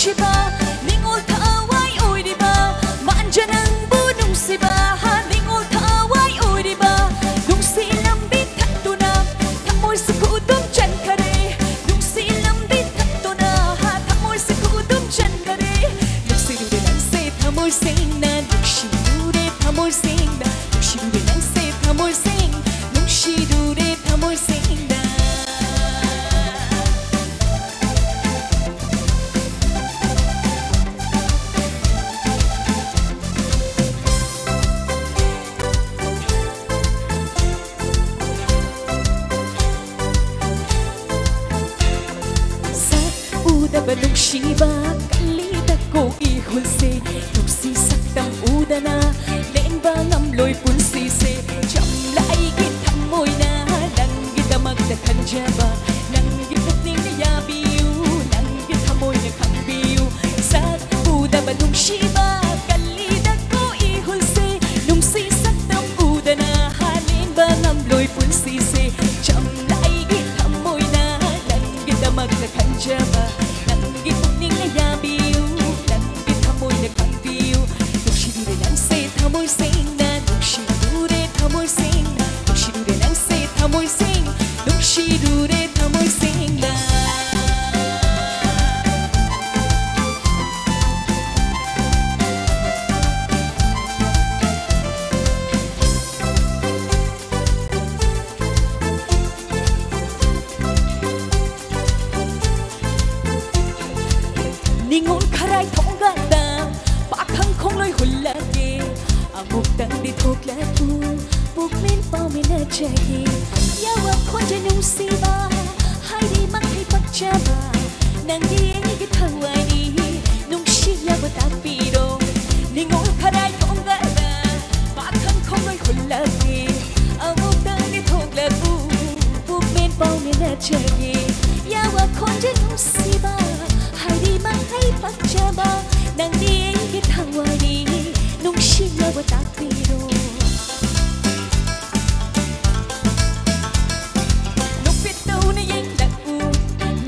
nungsiba ningol thawai oiriba manjanangbu nungsiba ningol thawai oiriba nungsi lambi thattuna thamoi sikudum chankare nungsi lambi thattuna thamoi sikudum chankare nungsirude nangse thamoi singna nungsirude thamoi singna nungsirude nangse thamoi sing nungsirude thamoi singna Udaba nungsiba kalida ko ihulse nungsi saktam udana lenba ngamloy punsise jamla aigit hamoy na langgit amagda kanjaba langgit putning nayabiu langgit hamoy na kambiu sa udaba nungsiba kalida ko ihulse nungsi saktam udana lenba ngamloy punsise jamla aigit hamoy na langgit amagda kanjaba Ningon karay thonggada pakhang khongloi hullage amuk tang di thokla tu pukmin pamina chagi yawa khonje nungsiba hairi mangai pakchaba nangi engi thawani nungsi yawa tapiro ningon karay thonggada pakhang khongloi hullage amuk tang di thokla tu pukmin pamina chagi yawa khonje nungsiba Hari mangai pakchaba nang dieng thawani nungsi yawa tapiro nupito na yeng lau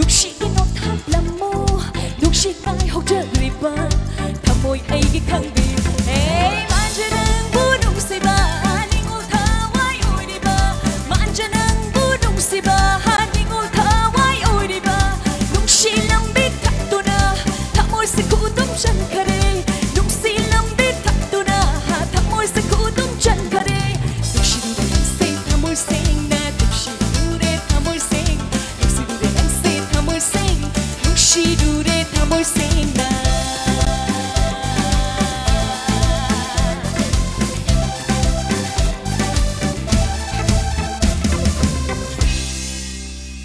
nungsi kinot haplamo nungsi kai hokja riba thamoy ai gi khangbi hey manjanang bu nungsiba ningol thawai oiriba manjanang bu nungsiba ningol thawai oiriba nungsi lambi sikudum chankare nungsi lambi thattuna thamoi sikudum chankare nungsirude nangse thamoi singna nungsirude thamoi sing nungsirude nangse thamoi sing nungsirude thamoi singna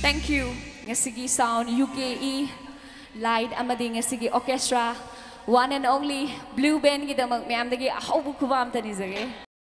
Thank you ngasigi sound UKE Light amadi ngasigi orchestra one and only blue band kita mag mayam dagi ahobu kubam tani zage